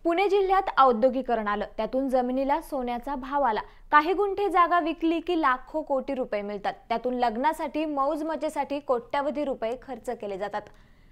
पुणे जिल्ह्यात औद्योगिकरण आलं, त्यातून जमिनीला सोन्याचा भाव आला। काही गुंठे जागा विकली की लाखो कोटी रुपये मिळतात। त्यातून लग्नासाठी मौज मजेसाठी कोट्यवधी रुपये खर्च केले जातात।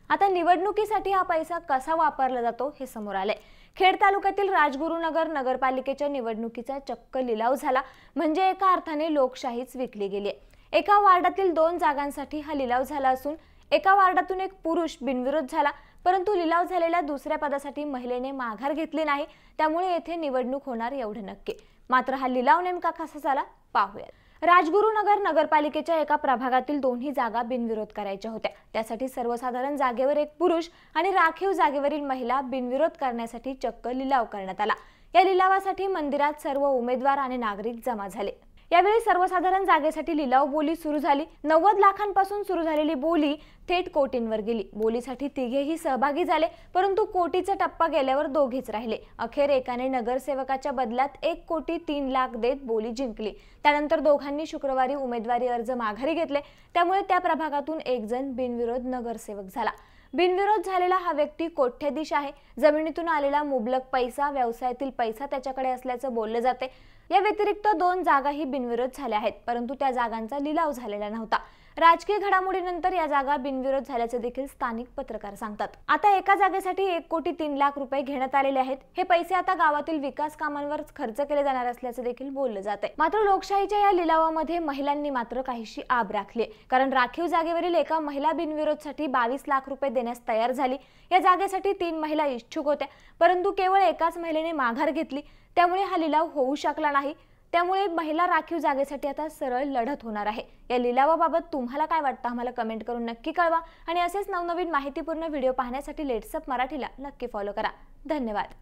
आता निवडणुकीसाठी हा पैसा कसा वापरला जातो हे समोर आले। खेड तालुक्यातील राजगुरुनगर नगरपालिकेच्या निवडणुकीचा चक्क लिलाव झाला, म्हणजे एका अर्थाने लोकशाहीच विकली गेली। एका वार्डातील 2 जागांसाठी हा लिलाव झाला असून एका वार्डातून एक पुरुष बिनविरोध झाला, परंतु लिलाव झालेल्या दुसऱ्या पदासाठी महिलेने माघार घेतली नाही, त्यामुळे येथे निवडणूक होणार एवढे नक्की। मात्र हा लिलाव नेमका कसा झाला पाहूया। राजगुरुनगर नगरपालिकेच्या एका प्रभागातील 2ही जागा बिनविरोध करायच्या होत्या। त्यासाठी सर्वसाधारण जागेवर एक पुरुष आणि राखीव जागेवरील महिला बिनविरोध करण्यासाठी चक्क लिलाव करण्यात आला। या लिलावासाठी मंदिरात सर्व उमेदवार आणि नागरिक जमा झाले। यावेळी सर्वसाधारण जागेसाठी लिलाव बोली सुरू झाली। 90 लाखांपासून सुरू झालेली बोली थेट कोटींवर गेली। बोलीसाठी तिघेही सहभागी झाले, परंतु कोटीचा टप्पा गेल्यावर दोघेच राहिले। अखेर एकाने नगरसेवकाच्या बदल्यात 1,03,00,000 देत बोली जिंकली। त्यानंतर दोघांनी शुक्रवारी उमेदवारी अर्ज माघारी घेतले, त्यामुळे त्या प्रभागातून एक जण बिनविरोध नगरसेवक झाला। बिनविरोध झालेला हा व्यक्ती कोट्याधीश आहे। जमिनीतून आलेला मुबलक पैसा, व्यवसायातील पैसा त्याच्याकडे असल्याचं बोलले जाते। या व्यतिरिक्त 2 जागाही बिनविरोध झाल्या आहेत, परंतु त्या जागांचा लिलाव झालेला नव्हता। राजकीय घडामोडीनंतर या जागा बिनविरोध झाल्याचे देखील स्थानिक पत्रकार सांगतात। आता एका जागेसाठी 1,03,00,000 रुपये घेण्यात आलेले आहेत। हे पैसे आता गावातील विकास कामांवर खर्च केले जाणार असल्याचे देखील बोलले जाते। मात्र लोकशाहीच्या या लिलावामध्ये महिलांनी मात्र काहीशी आब राखली, कारण राखीव जागेवरील एका महिला बिनविरोधसाठी 22 लाख रुपये देण्यास तयार झाली। या जागेसाठी 3 महिला इच्छुक होत्या, परंतु केवळ एकाच महिलेने माघार घेतली, त्यामुळे हा लिलाव होऊ शकला नाही। त्यामुळे महिला राखीव जागेसाठी आता सरळ लढत होणार आहे। या लिलावाबाबत तुम्हाला काय वाटतं आम्हाला कमेंट करून नक्की कळवा, आणि असेच नवनवीन माहितीपूर्ण व्हिडिओ पाहण्यासाठी लेट्सअप मराठीला नक्की फॉलो करा। धन्यवाद।